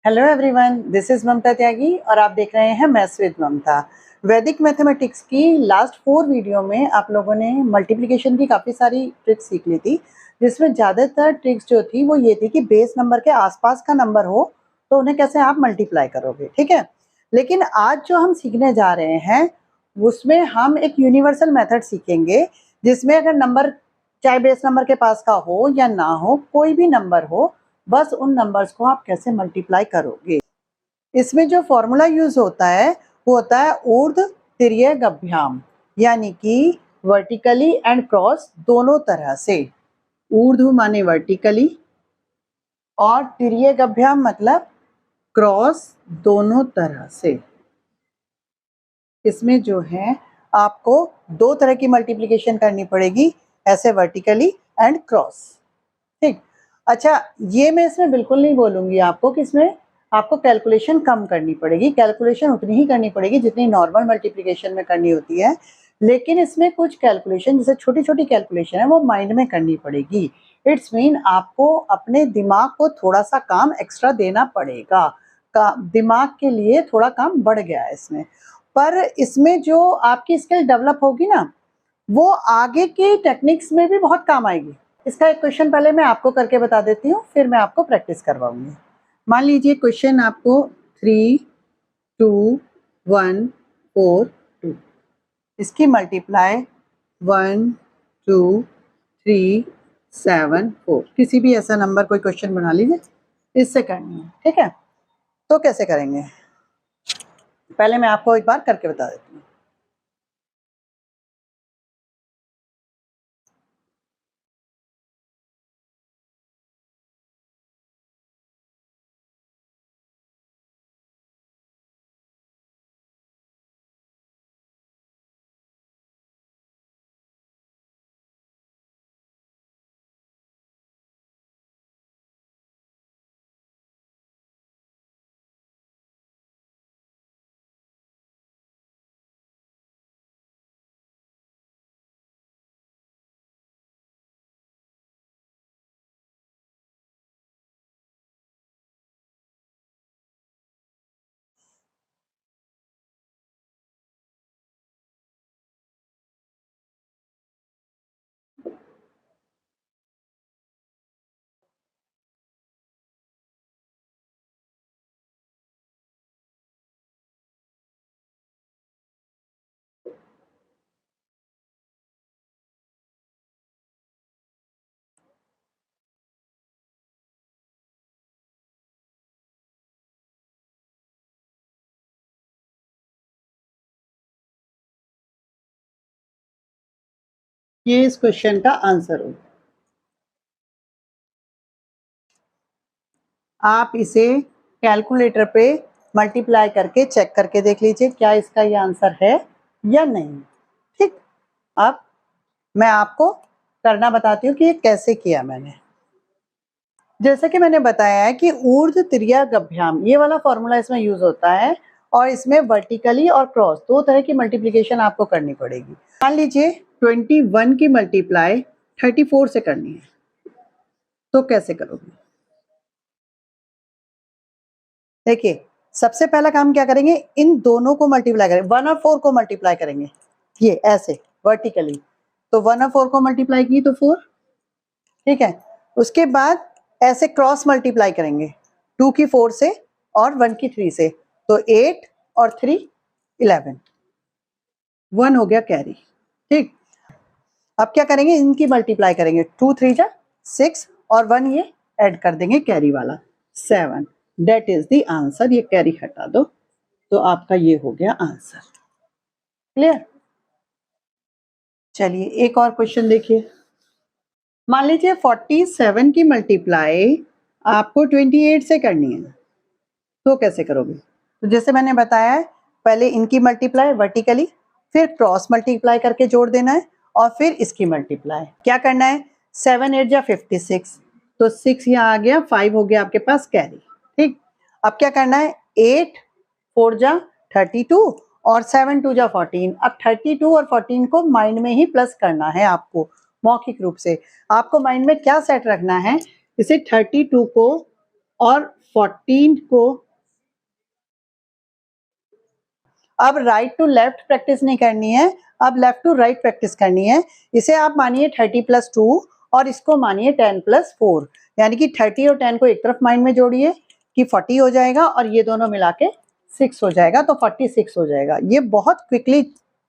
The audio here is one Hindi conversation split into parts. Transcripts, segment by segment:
हेलो एवरीवन, दिस इज ममता त्यागी और आप देख रहे हैं मैथ्स विद ममता। वैदिक मैथमेटिक्स की लास्ट 4 वीडियो में आप लोगों ने मल्टीप्लिकेशन की काफ़ी सारी ट्रिक्स सीख ली थी, जिसमें ज़्यादातर ट्रिक्स जो थी वो ये थी कि बेस नंबर के आसपास का नंबर हो तो उन्हें कैसे आप मल्टीप्लाई करोगे, ठीक है। लेकिन आज जो हम सीखने जा रहे हैं उसमें हम एक यूनिवर्सल मेथड सीखेंगे, जिसमें अगर नंबर चाहे बेस नंबर के पास का हो या ना हो, कोई भी नंबर हो, बस उन नंबर्स को आप कैसे मल्टीप्लाई करोगे। इसमें जो फॉर्मूला यूज होता है वो होता है ऊर्ध्व तिर्यक गभ्याम, यानी कि वर्टिकली एंड क्रॉस दोनों तरह से। ऊर्ध्व माने वर्टिकली और तिर्यक गभ्याम मतलब क्रॉस दोनों तरह से। इसमें जो है आपको दो तरह की मल्टीप्लिकेशन करनी पड़ेगी, ऐसे वर्टिकली एंड क्रॉस, ठीक। अच्छा, ये मैं इसमें बिल्कुल नहीं बोलूँगी आपको कि इसमें आपको कैलकुलेशन कम करनी पड़ेगी, कैलकुलेशन उतनी ही करनी पड़ेगी जितनी नॉर्मल मल्टीप्लिकेशन में करनी होती है। लेकिन इसमें कुछ कैलकुलेशन, जैसे छोटी-छोटी कैलकुलेशन है, वो माइंड में करनी पड़ेगी। इट्स मीन आपको अपने दिमाग को थोड़ा-सा काम एक्स्ट्रा देना पड़ेगा। दिमाग के लिए थोड़ा काम बढ़ गया है इसमें। पर इसमें जो आपकी स्किल डेवलप होगी ना, वो आगे की टेक्निक्स में भी बहुत काम आएगी। इसका एक क्वेश्चन पहले मैं आपको करके बता देती हूँ, फिर मैं आपको प्रैक्टिस करवाऊंगी। मान लीजिए क्वेश्चन आपको 3, 2, 1, 4, 2, इसकी मल्टीप्लाई 1, 2, 3, 7, 4, किसी भी ऐसा नंबर कोई क्वेश्चन बना लीजिए, इससे करनी है, ठीक है। तो कैसे करेंगे, पहले मैं आपको एक बार करके बता देती हूँ। ये इस क्वेश्चन का आंसर होगा। आप इसे कैलकुलेटर पे मल्टीप्लाई करके चेक करके देख लीजिए क्या इसका ये आंसर है या नहीं, ठीक। अब मैं आपको करना बताती हूँ कि ये कैसे किया मैंने। जैसे कि मैंने बताया है कि ऊर्ध्व तिर्यक गभ्याम, ये वाला फॉर्मूला इसमें यूज होता है और इसमें वर्टिकली और क्रॉस दो तरह की मल्टीप्लिकेशन आपको करनी पड़ेगी। मान लीजिए 21 की मल्टीप्लाई 34 से करनी है, तो कैसे करोगे। देखिए, सबसे पहला काम क्या करेंगे, इन दोनों को मल्टीप्लाई करेंगे, 1 और 4 को मल्टीप्लाई करेंगे, ये ऐसे वर्टिकली। तो 1 और 4 को मल्टीप्लाई की तो 4, ठीक है। उसके बाद ऐसे क्रॉस मल्टीप्लाई करेंगे, 2 की 4 से और 1 की 3 से, तो 8 और 3 11, 1 हो गया कैरी, ठीक। अब क्या करेंगे, इनकी मल्टीप्लाई करेंगे, 2 3 जा 6 और 1 ये ऐड कर देंगे कैरी वाला 7, दैट इज द आंसर। ये कैरी हटा दो तो आपका ये हो गया आंसर, क्लियर। चलिए एक और क्वेश्चन देखिए। मान लीजिए 47 की मल्टीप्लाई आपको 28 से करनी है, तो कैसे करोगे। तो जैसे मैंने बताया है, पहले इनकी मल्टीप्लाई वर्टिकली, फिर क्रॉस मल्टीप्लाई करके जोड़ देना है और फिर इसकी मल्टीप्लाई। क्या करना है, 7 8 जा 56, तो 6 यहाँ आ गया, 5 हो गया आपके पास कैरी, ठीक। अब क्या करना है, 8 4 जा 32 और 7 2 जा 14। अब 32 और 14 को माइंड में ही प्लस करना है आपको, मौखिक रूप से। आपको माइंड में क्या सेट रखना है, इसे 32 को और 14 को अब राइट टू लेफ्ट प्रैक्टिस नहीं करनी है, अब लेफ्ट टू राइट प्रैक्टिस करनी है। इसे आप मानिए 30 + 2 और इसको मानिए 10 + 4, यानी कि 30 और 10 को एक तरफ माइंड में जोड़िए कि 40 हो जाएगा और ये दोनों मिला के 6 हो जाएगा, तो 46 हो जाएगा। ये बहुत क्विकली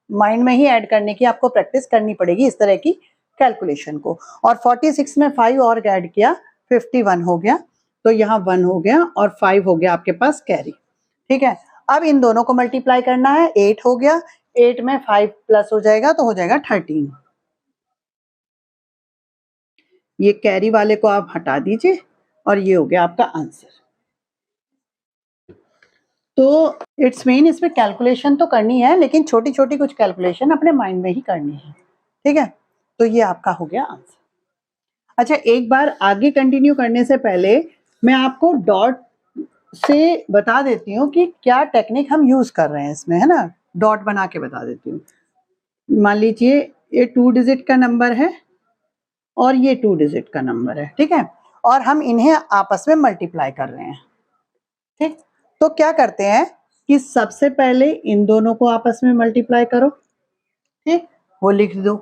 माइंड में ही ऐड करने की आपको प्रैक्टिस करनी पड़ेगी इस तरह की कैलकुलेशन को। और 46 में 5 और ऐड किया, 51 हो गया, तो यहाँ 1 हो गया और 5 हो गया आपके पास कैरी। ठीक है, अब इन दोनों को मल्टीप्लाई करना है, 8 हो गया, 8 में 5 प्लस हो जाएगा तो हो जाएगा 13। ये कैरी वाले को आप हटा दीजिए और ये हो गया आपका आंसर। तो इट्स मीन इसमें कैलकुलेशन तो करनी है, लेकिन छोटी छोटी कुछ कैलकुलेशन अपने माइंड में ही करनी है। ठीक है, तो ये आपका हो गया आंसर। अच्छा, एक बार आगे कंटिन्यू करने से पहले मैं आपको डॉट से बता देती हूँ कि क्या टेक्निक हम यूज कर रहे हैं इसमें, है ना। डॉट बना के बता देती हूँ। मान लीजिए ये 2 डिजिट का नंबर है और ये 2 डिजिट का नंबर है, ठीक है, और हम इन्हें आपस में मल्टीप्लाई कर रहे हैं। ठीक, तो क्या करते हैं कि सबसे पहले इन दोनों को आपस में मल्टीप्लाई करो, ठीक, वो लिख दो,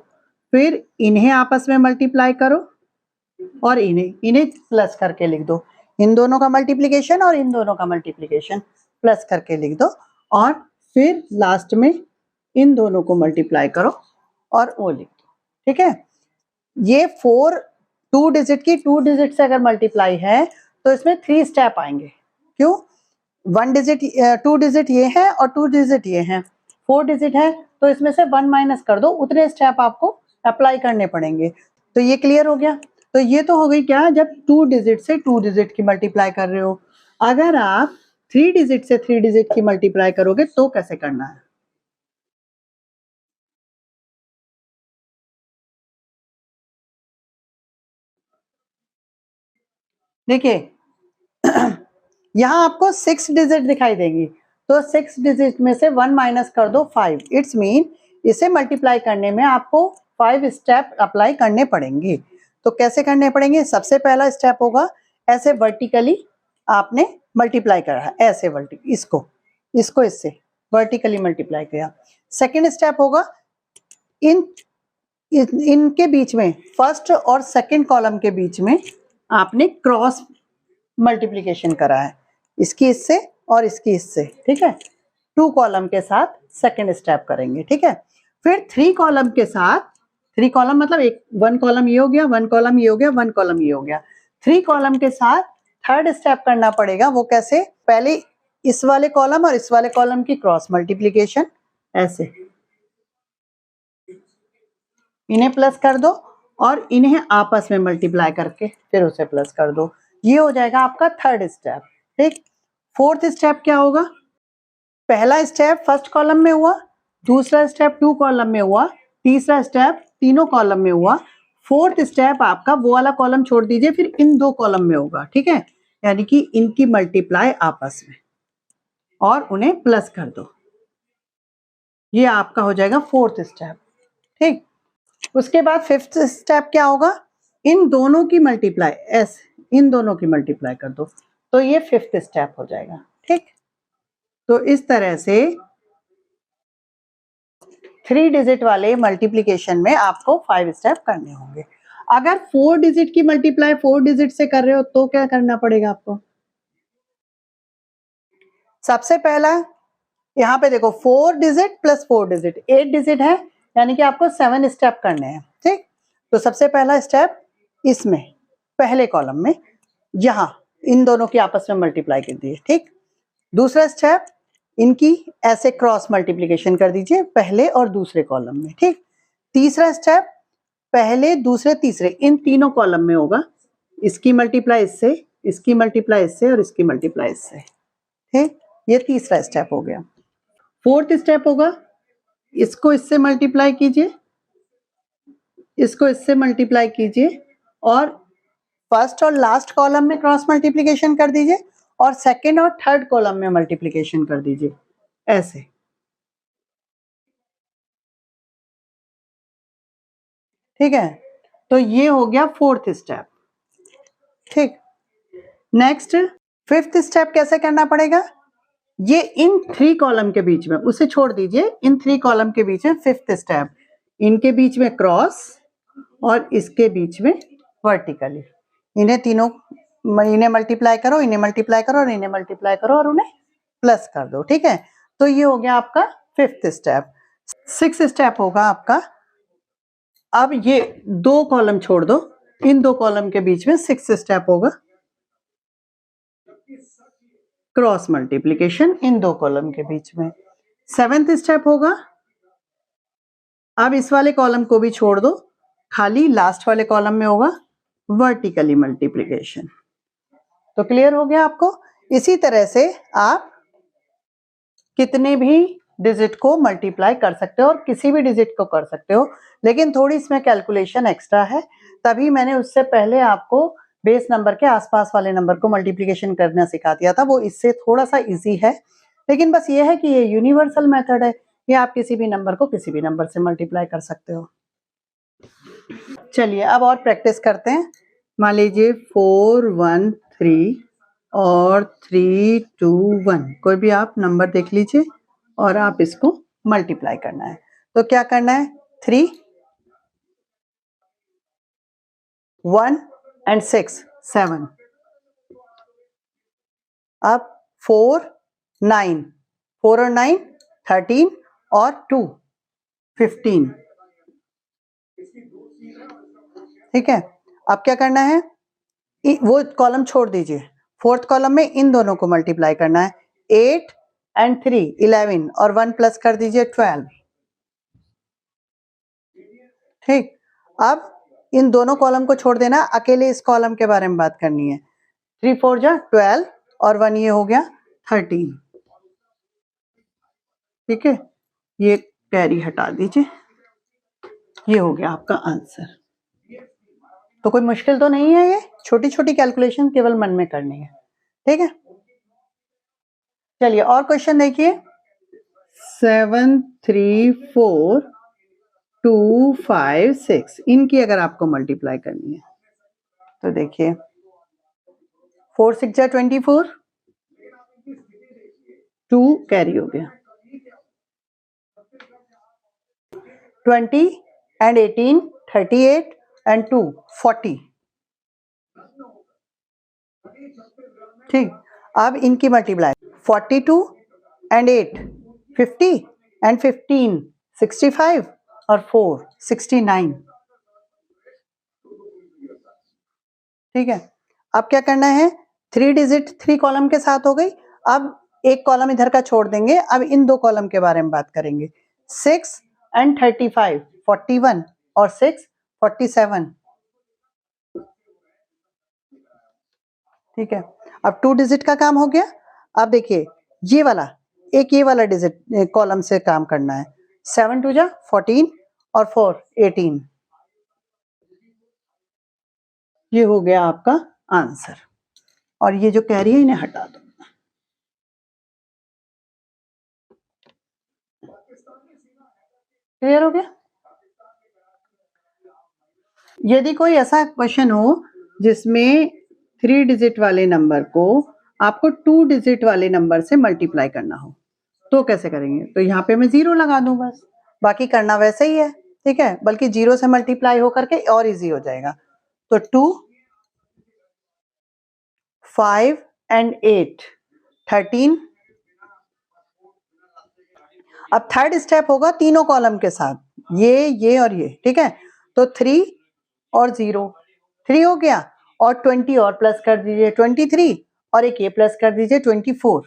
फिर इन्हें आपस में मल्टीप्लाई करो और इन्हें प्लस करके लिख दो। इन दोनों का मल्टीप्लिकेशन और इन दोनों का मल्टीप्लिकेशन प्लस करके लिख दो, और फिर लास्ट में इन दोनों को मल्टीप्लाई करो और वो लिख दो। ठीक है, ये 4 2 डिजिट की 2 डिजिट से अगर मल्टीप्लाई है तो इसमें 3 स्टेप आएंगे। क्यों? 1 डिजिट 2 डिजिट ये है और 2 डिजिट ये है, 4 डिजिट है, तो इसमें से 1 माइनस कर दो, उतने स्टेप आपको अप्लाई करने पड़ेंगे। तो ये क्लियर हो गया। तो ये तो हो गई क्या, जब 2 डिजिट से 2 डिजिट की मल्टीप्लाई कर रहे हो। अगर आप 3 डिजिट से 3 डिजिट की मल्टीप्लाई करोगे तो कैसे करना है। देखिए यहाँ आपको 6 डिजिट दिखाई देंगी, तो 6 डिजिट में से 1 माइनस कर दो 5। इट्स मीन इसे मल्टीप्लाई करने में आपको 5 स्टेप अप्लाई करने पड़ेंगे। तो कैसे करने पड़ेंगे? सबसे पहला स्टेप होगा ऐसे वर्टिकली आपने मल्टीप्लाई करा है, ऐसे इसको इसको इससे वर्टिकली मल्टीप्लाई किया। सेकेंड स्टेप होगा इनके बीच में, फर्स्ट और सेकेंड कॉलम के बीच में आपने क्रॉस मल्टीप्लिकेशन करा है, इसकी इससे और इसकी इससे। ठीक है, 2 कॉलम के साथ सेकेंड स्टेप करेंगे। ठीक है, फिर 3 कॉलम के साथ, 3 कॉलम मतलब 1 कॉलम ये हो गया, 1 कॉलम ये हो गया, 1 कॉलम ये हो गया, 3 कॉलम के साथ थर्ड स्टेप करना पड़ेगा। वो कैसे? पहले इस वाले कॉलम और इस वाले कॉलम की क्रॉस मल्टीप्लिकेशन, ऐसे इन्हें प्लस कर दो और इन्हें आपस में मल्टीप्लाई करके फिर उसे प्लस कर दो। ये हो जाएगा आपका थर्ड स्टेप। ठीक, फोर्थ स्टेप क्या होगा? पहला स्टेप फर्स्ट कॉलम में हुआ, दूसरा स्टेप 2 कॉलम में हुआ, तीसरा स्टेप तीनों कॉलम में हुआ, फोर्थ स्टेप आपका वो वाला कॉलम छोड़ दीजिए, फिर इन 2 कॉलम में होगा। ठीक है, यानी कि इनकी मल्टीप्लाई आपस में और उन्हें प्लस कर दो। ये आपका हो जाएगा फोर्थ स्टेप। ठीक, उसके बाद फिफ्थ स्टेप क्या होगा? इन दोनों की मल्टीप्लाई, ऐसे इन दोनों की मल्टीप्लाई कर दो, तो ये फिफ्थ स्टेप हो जाएगा। ठीक, तो इस तरह से 3 डिजिट वाले मल्टीप्लिकेशन में आपको 5 स्टेप करने होंगे। अगर 4 डिजिट की मल्टीप्लाई 4 डिजिट से कर रहे हो तो क्या करना पड़ेगा आपको? सबसे पहला यहाँ पे देखो 4 डिजिट प्लस 4 डिजिट 8 डिजिट है, यानी कि आपको 7 स्टेप करने हैं। ठीक, तो सबसे पहला स्टेप इसमें पहले कॉलम में यहाँ इन दोनों की आपस में मल्टीप्लाई कर दीजिए। ठीक, दूसरा स्टेप इनकी ऐसे क्रॉस मल्टीप्लिकेशन कर दीजिए पहले और दूसरे कॉलम में। ठीक, तीसरा स्टेप पहले दूसरे तीसरे इन तीनों कॉलम में होगा, इसकी मल्टीप्लाई इससे, इसकी मल्टीप्लाई इससे और इसकी मल्टीप्लाई इससे। ठीक, ये तीसरा स्टेप हो गया। फोर्थ स्टेप होगा इसको इससे मल्टीप्लाई कीजिए, इसको इससे मल्टीप्लाई कीजिए और फर्स्ट और लास्ट कॉलम में क्रॉस मल्टीप्लिकेशन कर दीजिए और सेकंड और थर्ड कॉलम में मल्टीप्लिकेशन कर दीजिए, ऐसे। ठीक है, तो ये हो गया फोर्थ स्टेप। ठीक, नेक्स्ट फिफ्थ स्टेप कैसे करना पड़ेगा, ये इन 3 कॉलम के बीच में, उसे छोड़ दीजिए, इन 3 कॉलम के बीच में फिफ्थ स्टेप, इनके बीच में क्रॉस और इसके बीच में वर्टिकली, इन्हें तीनों, इन्हें मल्टीप्लाई करो, इन्हें मल्टीप्लाई करो और इन्हें मल्टीप्लाई करो और उन्हें प्लस कर दो, ठीक है। तो ये हो गया आपका फिफ्थ स्टेप। सिक्स्थ स्टेप होगा आपका, अब ये 2 कॉलम छोड़ दो, इन 2 कॉलम के बीच में सिक्स्थ स्टेप होगा क्रॉस मल्टीप्लिकेशन इन 2 कॉलम के बीच में। सेवेंथ स्टेप होगा, अब इस वाले कॉलम को भी छोड़ दो, खाली लास्ट वाले कॉलम में होगा वर्टिकली मल्टीप्लिकेशन। तो क्लियर हो गया आपको। इसी तरह से आप कितने भी डिजिट को मल्टीप्लाई कर सकते हो और किसी भी डिजिट को कर सकते हो, लेकिन थोड़ी इसमें कैलकुलेशन एक्स्ट्रा है, तभी मैंने उससे पहले आपको बेस नंबर के आसपास वाले नंबर को मल्टीप्लिकेशन करना सिखा दिया था, वो इससे थोड़ा सा इजी है, लेकिन बस ये है कि ये यूनिवर्सल मेथड है, ये आप किसी भी नंबर को किसी भी नंबर से मल्टीप्लाई कर सकते हो। चलिए अब और प्रैक्टिस करते हैं। मान लीजिए 4 1 3 और 3 2 1, कोई भी आप नंबर देख लीजिए और आप इसको मल्टीप्लाई करना है। तो क्या करना है, 3 1 एंड 6 7, अब 4 9, 4 और 9 13 और 2 15, ठीक है। अब क्या करना है, वो कॉलम छोड़ दीजिए, फोर्थ कॉलम में इन दोनों को मल्टीप्लाई करना है, 8 एंड 3 11 और 1 प्लस कर दीजिए 12, ठीक। अब इन दोनों कॉलम को छोड़ देना, अकेले इस कॉलम के बारे में बात करनी है। 3 4 जा 12 और 1 ये हो गया 13, ठीक है। ये कैरी हटा दीजिए, ये हो गया आपका आंसर। तो कोई मुश्किल तो नहीं है, ये छोटी छोटी कैलकुलेशन केवल मन में करनी है, ठीक है। चलिए और क्वेश्चन देखिए, 7 3 4 2 5 6, इनकी अगर आपको मल्टीप्लाई करनी है तो देखिए 4 6 जा 24, 2 कैरी हो गया, 20 एंड 18 38 एंड 2 40, ठीक। अब इनकी मल्टीप्लाई 42 एंड 8 50 एंड 15 65 और 4 69, ठीक है। अब क्या करना है, 3 डिजिट 3 कॉलम के साथ हो गई, अब एक कॉलम इधर का छोड़ देंगे, अब इन 2 कॉलम के बारे में बात करेंगे, 6 एंड 35 41 और 6 47, ठीक है। अब 2 डिजिट का काम हो गया। अब देखिए ये वाला, एक ये वाला डिजिट कॉलम से काम करना है, 7 2 जा 14 और 4 18, ये हो गया आपका आंसर। और ये जो कैरी है इन्हें हटा दो। क्लियर हो गया। यदि कोई ऐसा क्वेश्चन हो जिसमें 3 डिजिट वाले नंबर को आपको 2 डिजिट वाले नंबर से मल्टीप्लाई करना हो तो कैसे करेंगे, तो यहाँ पे मैं 0 लगा दूं बस, बाकी करना वैसे ही है, ठीक है, बल्कि 0 से मल्टीप्लाई होकर के और इजी हो जाएगा। तो 2 5 एंड 8 13, अब थर्ड स्टेप होगा तीनों कॉलम के साथ, ये और ये, ठीक है। तो 3 और 0 3 हो गया, और 20 और प्लस कर दीजिए 23, और एक ये प्लस कर दीजिए 24,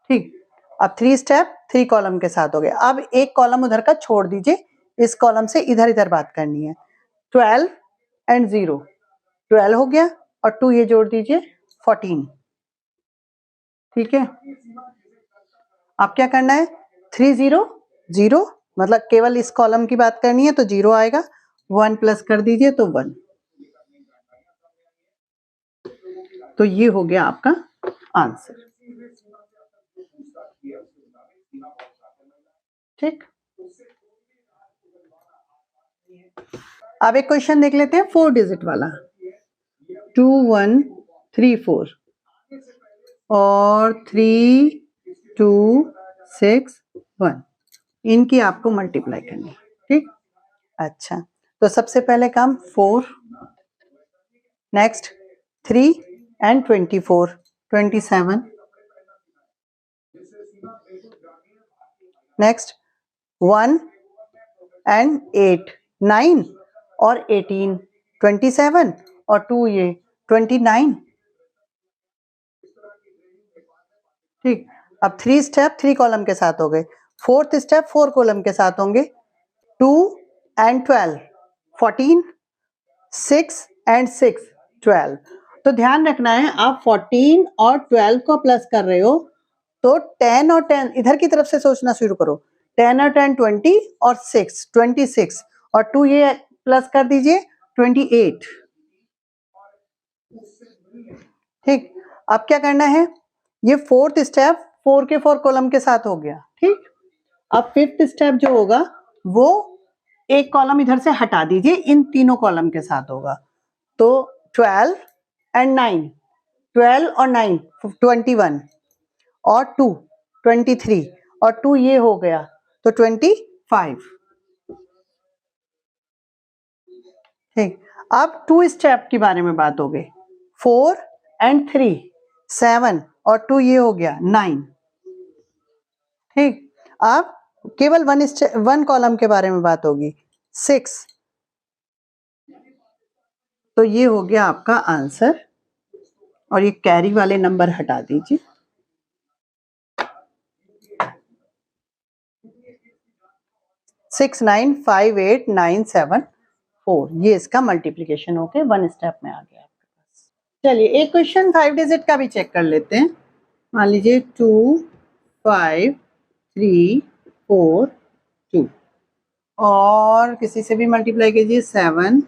ठीक। अब 3 स्टेप 3 कॉलम के साथ हो गए। अब एक कॉलम उधर का छोड़ दीजिए, इस कॉलम से इधर इधर बात करनी है, 12 एंड 0 12 हो गया, और 2 ये जोड़ दीजिए 14, ठीक है। अब क्या करना है, 3 0 0, मतलब केवल इस कॉलम की बात करनी है तो 0 आएगा, 1 प्लस कर दीजिए तो 1, तो ये हो गया आपका आंसर, ठीक। अब एक क्वेश्चन देख लेते हैं 4 डिजिट वाला। 2 1 3 4 और 3 2 6 1, इनकी आपको मल्टीप्लाई करनी है। ठीक, अच्छा, तो सबसे पहले काम 4, नेक्स्ट 3 एंड 24 27, नेक्स्ट 1 एंड 8 9 और 18 27 और 2 ये 29। ठीक, अब 3 स्टेप 3 कॉलम के साथ हो गए, 4th स्टेप 4 कॉलम के साथ होंगे, 2 एंड 12 14, 6 एंड 6 12। तो ध्यान रखना है, आप 14 और 12 को प्लस कर रहे हो तो 10 और 10 इधर की तरफ से सोचना शुरू करो, 10 और 10 20 और 6 26 और 2 ये प्लस कर दीजिए 28। ठीक, अब क्या करना है, ये 4th स्टेप 4 के 4 कॉलम के साथ हो गया। ठीक, अब 5th स्टेप जो होगा वो एक कॉलम इधर से हटा दीजिए, इन तीनों कॉलम के साथ होगा, तो 12 एंड 9 12 और 9 21 और 2 23 और 2 ये हो गया तो 25। ठीक, अब 2 स्टेप के बारे में बात हो गई, 4 एंड 3 7 और 2 ये हो गया 9। ठीक, अब केवल वन कॉलम के बारे में बात होगी, 6, तो ये हो गया आपका आंसर, और ये कैरी वाले नंबर हटा दीजिए। सिक्स 9 5 8 9 7 4, ये इसका मल्टीप्लीकेशन होके 1 स्टेप में आ गया आपके पास। चलिए एक क्वेश्चन 5 डिजिट का भी चेक कर लेते हैं। मान लीजिए 2 5 3 4 2, और किसी से भी मल्टीप्लाई कीजिए 7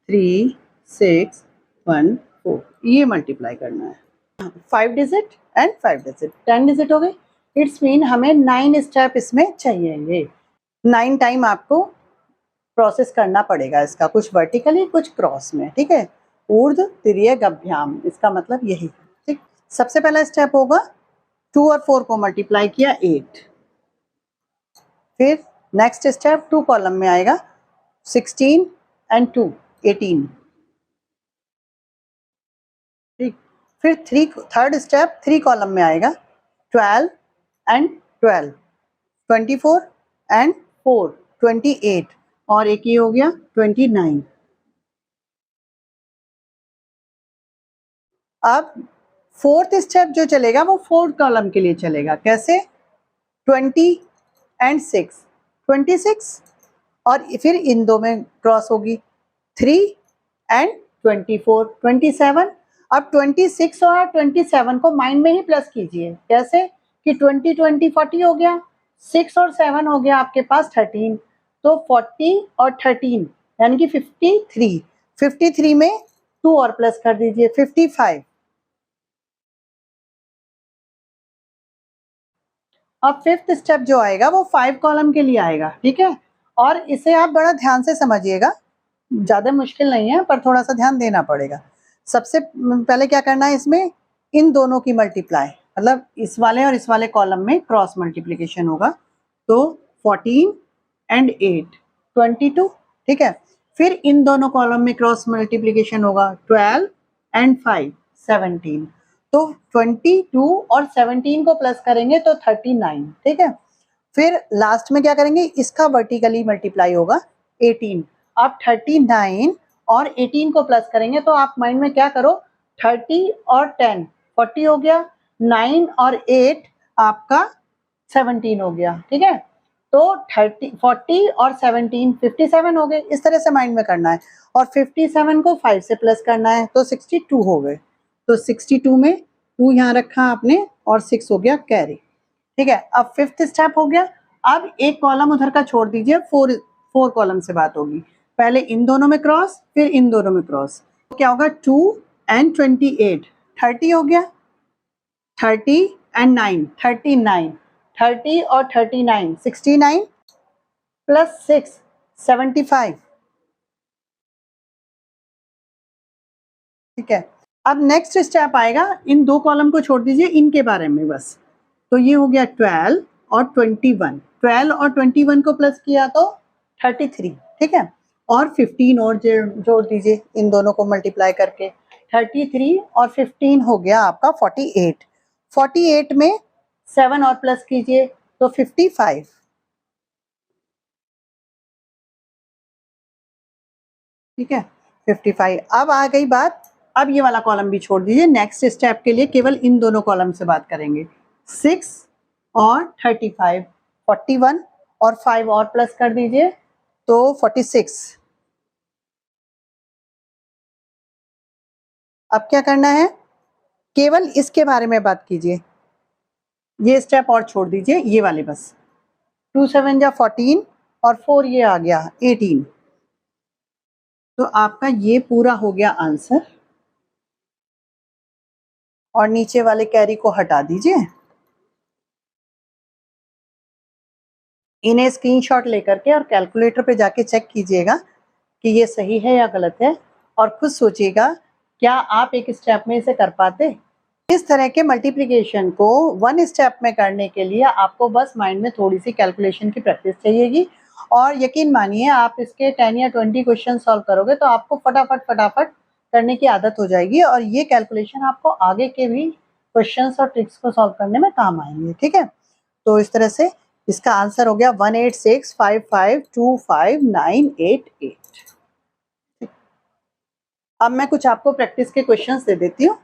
3 6 1 4, ये मल्टीप्लाई करना है। 5 डिजिट एंड 5 डिजिट 10 डिजिट हो गए, इट्स मीन हमें 9 स्टेप इसमें चाहिए, 9 टाइम आपको प्रोसेस करना पड़ेगा इसका, कुछ वर्टिकली कुछ क्रॉस में। ठीक है, ऊर्ध्व तिर्य गभ्याम, इसका मतलब यही है। ठीक, सबसे पहला स्टेप होगा 2 और 4 को मल्टीप्लाई किया 8, फिर नेक्स्ट स्टेप 2 कॉलम में आएगा 16 एंड 2 18। ठीक, फिर थर्ड स्टेप 3 कॉलम में आएगा 12 एंड 12 24 एंड 4 28, और एक ये हो गया 29। अब 4th स्टेप जो चलेगा वो 4th कॉलम के लिए चलेगा, कैसे, 20 एंड 6 26, और फिर इन दो में क्रॉस होगी 3 एंड 24 27। अब 26 और 27 को माइंड में ही प्लस कीजिए, कैसे कि 20 20 40 हो गया, 6 और 7 हो गया आपके पास 13, तो 40 और 13 यानी कि 53, 53 में 2 और प्लस कर दीजिए 55। अब 5th स्टेप जो आएगा वो 5 कॉलम के लिए आएगा। ठीक है, और इसे आप बड़ा ध्यान से समझिएगा, ज़्यादा मुश्किल नहीं है पर थोड़ा सा ध्यान देना पड़ेगा। सबसे पहले क्या करना है, इसमें इन दोनों की मल्टीप्लाई, मतलब इस वाले और इस वाले कॉलम में क्रॉस मल्टीप्लिकेशन होगा, तो 14 एंड 8 22। ठीक है, फिर इन दोनों कॉलम में क्रॉस मल्टीप्लिकेशन होगा 12 एंड 5 17, तो 22 और 17 को प्लस करेंगे तो 39। ठीक है, फिर लास्ट में क्या करेंगे, इसका वर्टिकली मल्टीप्लाई होगा 18। आप 39 और 18 को प्लस करेंगे तो आप माइंड में क्या करो, 30 और 10 40 हो गया, 9 और 8 आपका 17 हो गया। ठीक है, तो 30 40 और 17 57 हो गए, इस तरह से माइंड में करना है, और 57 को 5 से प्लस करना है तो 62 हो गए, तो 62 में 2 यहाँ रखा आपने और 6 हो गया कैरी। ठीक है, अब 5th स्टेप हो गया, अब एक कॉलम उधर का छोड़ दीजिए, 4 कॉलम से बात होगी, पहले इन दोनों में क्रॉस फिर इन दोनों में क्रॉस, तो क्या होगा 2 एंड 28 30 हो गया, 30 एंड 9 39, 30 और 39 69 प्लस 6 75, ठीक है। अब नेक्स्ट स्टेप आएगा, इन 2 कॉलम को छोड़ दीजिए, इनके बारे में बस। तो ये हो गया 12 और 21, 12 और 21 को प्लस किया तो 33, ठीक है। और 15 और जोड़ दीजिए इन दोनों को मल्टीप्लाई करके, 33 और 15 हो गया आपका 48। 48 में 7 और प्लस कीजिए तो 55, ठीक है, 55। अब आ गई बात, अब ये वाला कॉलम भी छोड़ दीजिए, नेक्स्ट स्टेप के लिए केवल इन दोनों कॉलम से बात करेंगे। 6 और 35, 41 और 5 और प्लस कर दीजिए तो 46। अब क्या करना है, केवल इसके बारे में बात कीजिए, ये स्टेप और छोड़ दीजिए, ये वाले बस। 2 7 जा 14 और 4 ये आ गया 18। तो आपका ये पूरा हो गया आंसर, और नीचे वाले कैरी को हटा दीजिए। इन्हें स्क्रीनशॉट लेकर के और कैलकुलेटर पे जाके चेक कीजिएगा कि ये सही है या गलत है, और खुद सोचिएगा क्या आप एक स्टेप में इसे कर पाते। इस तरह के मल्टीप्लिकेशन को वन स्टेप में करने के लिए आपको बस माइंड में थोड़ी सी कैलकुलेशन की प्रैक्टिस चाहिएगी, और यकीन मानिए आप इसके 10 या 20 क्वेश्चन सॉल्व करोगे तो आपको फटाफट करने की आदत हो जाएगी, और ये कैलकुलेशन आपको आगे के भी क्वेश्चंस और ट्रिक्स को सॉल्व करने में काम आएंगे, ठीक है। तो इस तरह से इसका आंसर हो गया 18655259888। अब मैं कुछ आपको प्रैक्टिस के क्वेश्चंस दे देती हूँ।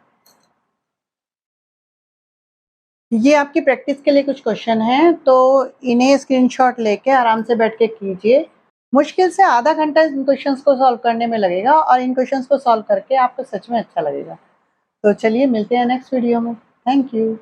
ये आपकी प्रैक्टिस के लिए कुछ क्वेश्चन हैं, तो इन्हें स्क्रीनशॉट लेके आराम से बैठ के कीजिए। मुश्किल से आधा घंटा इन क्वेश्चंस को सॉल्व करने में लगेगा, और इन क्वेश्चंस को सॉल्व करके आपको सच में अच्छा लगेगा। तो चलिए मिलते हैं नेक्स्ट वीडियो में। Thank you.